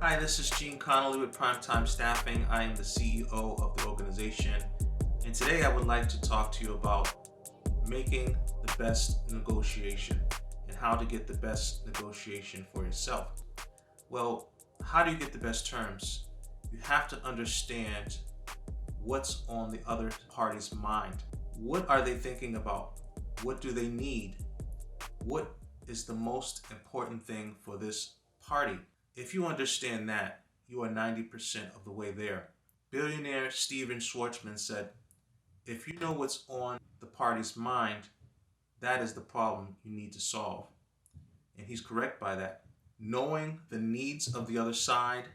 Hi, this is Gene Connolly with Primetime Staffing. I am the CEO of the organization, and today I would like to talk to you about making the best negotiation and how to get the best negotiation for yourself. Well, how do you get the best terms? You have to understand what's on the other party's mind. What are they thinking about? What do they need? What is the most important thing for this party? If you understand that, you are 90% of the way there. Billionaire Steven Schwartzman said, if you know what's on the party's mind, that is the problem you need to solve. And he's correct by that. Knowing the needs of the other side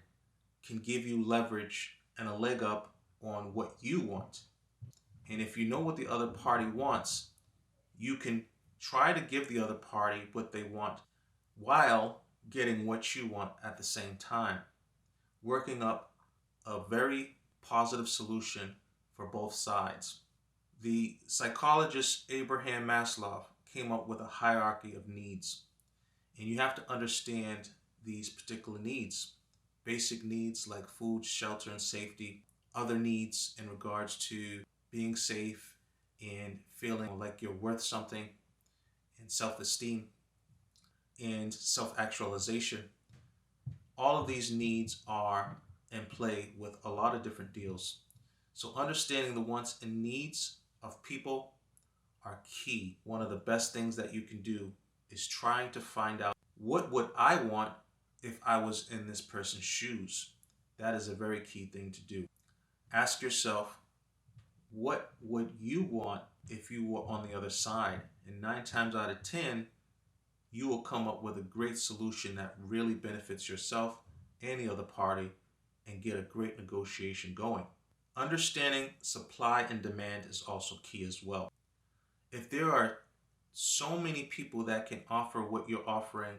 can give you leverage and a leg up on what you want. And if you know what the other party wants, you can try to give the other party what they want while getting what you want at the same time, working up a very positive solution for both sides. The psychologist Abraham Maslow came up with a hierarchy of needs, and you have to understand these particular needs. Basic needs like food, shelter, and safety, other needs in regards to being safe and feeling like you're worth something, and self-esteem and self-actualization. All of these needs are in play with a lot of different deals. So understanding the wants and needs of people are key. One of the best things that you can do is trying to find out, what would I want if I was in this person's shoes? That is a very key thing to do. Ask yourself, what would you want if you were on the other side? And 9 times out of 10, you will come up with a great solution that really benefits yourself and the other party and get a great negotiation going. Understanding supply and demand is also key as well. If there are so many people that can offer what you're offering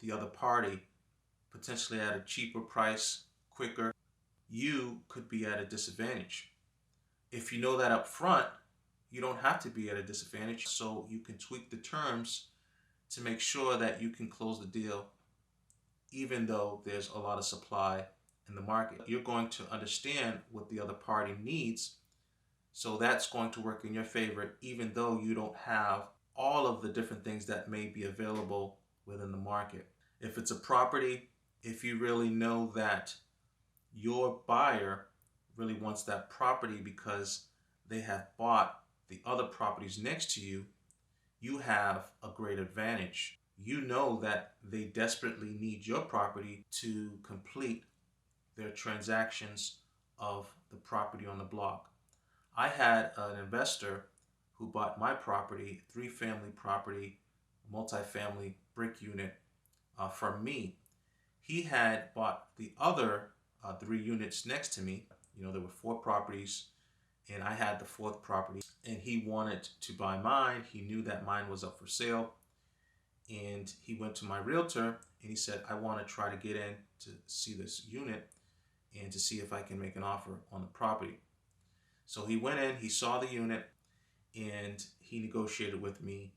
the other party, potentially at a cheaper price, quicker, you could be at a disadvantage. If you know that up front, you don't have to be at a disadvantage, so you can tweak the terms to make sure that you can close the deal even though there's a lot of supply in the market. You're going to understand what the other party needs, so that's going to work in your favor even though you don't have all of the different things that may be available within the market. If it's a property, if you really know that your buyer really wants that property because they have bought the other properties next to you, you have a great advantage. You know that they desperately need your property to complete their transactions of the property on the block. I had an investor who bought my property, 3-family property, multifamily brick unit, from me. He had bought the other 3 units next to me. There were 4 properties, and I had the 4th property, and he wanted to buy mine. He knew that mine was up for sale, and he went to my realtor and he said, I want to try to get in to see this unit and to see if I can make an offer on the property. So he went in, he saw the unit, and he negotiated with me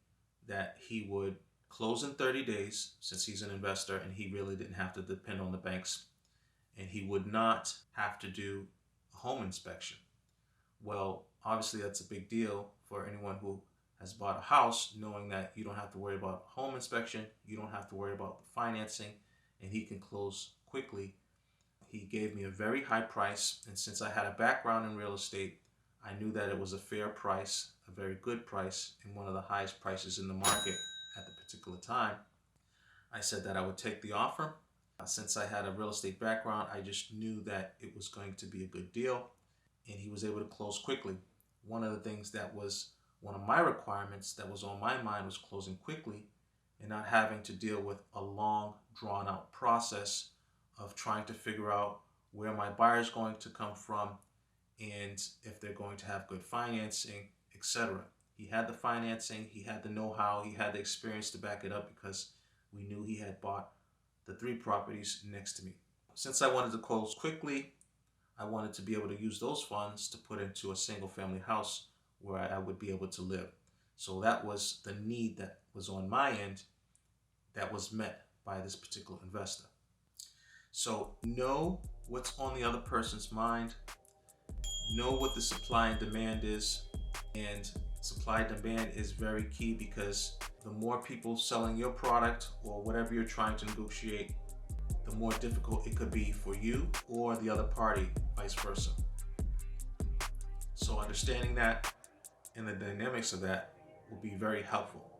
that he would close in 30 days since he's an investor and he really didn't have to depend on the banks, and he would not have to do a home inspection. Well, obviously that's a big deal for anyone who has bought a house, knowing that you don't have to worry about home inspection, you don't have to worry about the financing, and he can close quickly. He gave me a very high price, and since I had a background in real estate, I knew that it was a fair price, a very good price, and one of the highest prices in the market at the particular time. I said that I would take the offer. Since I had a real estate background, I just knew that it was going to be a good deal, and he was able to close quickly. One of the things that was one of my requirements that was on my mind was closing quickly and not having to deal with a long, drawn-out process of trying to figure out where my buyer is going to come from and if they're going to have good financing, etc. He had the financing, he had the know-how, he had the experience to back it up because we knew he had bought the 3 properties next to me. Since I wanted to close quickly, I wanted to be able to use those funds to put into a single-family house where I would be able to live. So that was the need that was on my end that was met by this particular investor. So know what's on the other person's mind, know what the supply and demand is, and supply and demand is very key because the more people selling your product or whatever you're trying to negotiate, the more difficult it could be for you or the other party, vice versa. So understanding that and the dynamics of that will be very helpful.